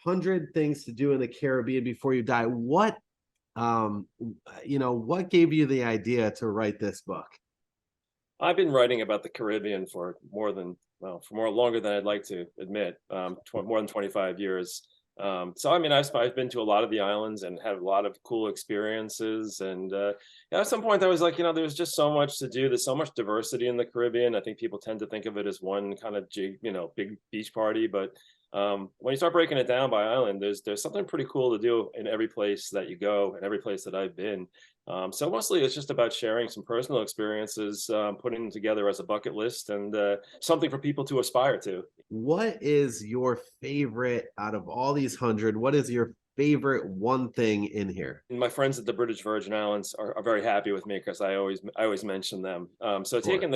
100 Things to Do in the Caribbean Before You Die. What gave you the idea to write this book? I've been writing about the Caribbean for longer than I'd like to admit, more than 25 years. So I mean, I've been to a lot of the islands and had a lot of cool experiences. And at some point, I was like, there's just so much to do. There's so much diversity in the Caribbean. I think people tend to think of it as one kind of big beach party, but when you start breaking it down by island, there's something pretty cool to do in every place that you go and every place that I've been. So mostly it's just about sharing some personal experiences, putting them together as a bucket list and something for people to aspire to. What is your favorite out of all these 100? What is your favorite one thing in here? And my friends at the British Virgin Islands are very happy with me because I always mention them. So taking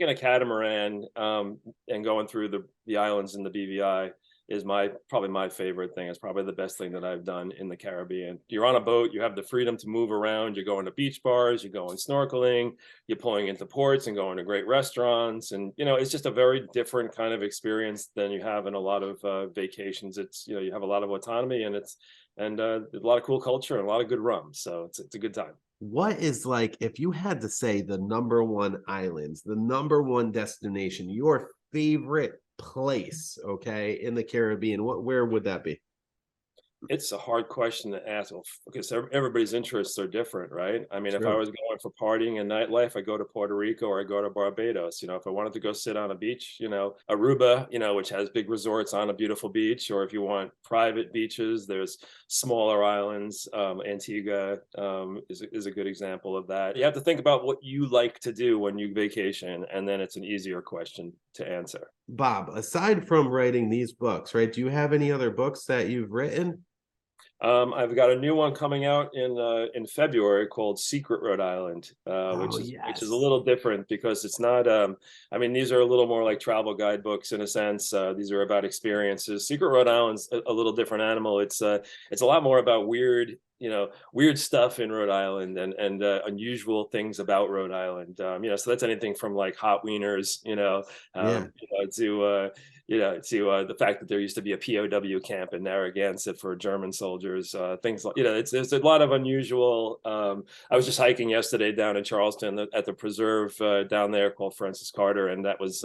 a catamaran and going through the islands in the BVI is probably my favorite thing. It's probably the best thing that I've done in the Caribbean. You're on a boat, you have the freedom to move around, you're going to beach bars, you're going snorkeling, you're pulling into ports and going to great restaurants. And, it's just a very different kind of experience than you have in a lot of vacations. It's, you have a lot of autonomy and a lot of cool culture and a lot of good rum. So it's a good time. What is, like, if you had to say the number one islands, the number one destination, your favorite place, okay, in the Caribbean, where would that be? It's a hard question to ask because everybody's interests are different, right? I mean, True. if I was going for partying and nightlife, I go to Puerto Rico or I go to Barbados. If I wanted to go sit on a beach, Aruba, which has big resorts on a beautiful beach, or if you want private beaches, there's smaller islands. Antigua is a good example of that. You have to think about what you like to do when you vacation, and then it's an easier question to answer. Bob, aside from writing these books, right, do you have any other books that you've written? I've got a new one coming out in February called Secret Rhode Island, which is a little different because it's not. I mean, these are a little more like travel guidebooks in a sense. These are about experiences. Secret Rhode Island's a little different animal. It's a lot more about weird stuff in Rhode Island and unusual things about Rhode Island. So that's anything from like hot wieners, to the fact that there used to be a POW camp in Narragansett for German soldiers, things like, there's a lot of unusual. I was just hiking yesterday down in Charleston at the preserve down there called Francis Carter. And that was,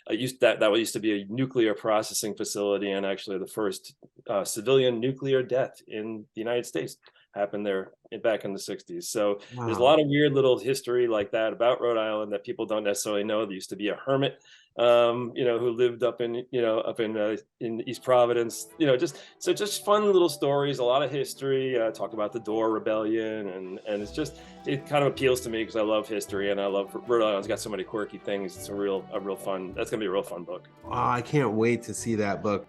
used to be a nuclear processing facility. And actually the first civilian nuclear death in the United States happened there back in the 60s. So There's a lot of weird little history like that about Rhode Island that people don't necessarily know. There used to be a hermit, who lived up in East Providence, just fun little stories, a lot of history, talk about the Dorr Rebellion. And it kind of appeals to me because I love history and I love Rhode Island's got so many quirky things. It's that's going to be a real fun book. Oh, I can't wait to see that book.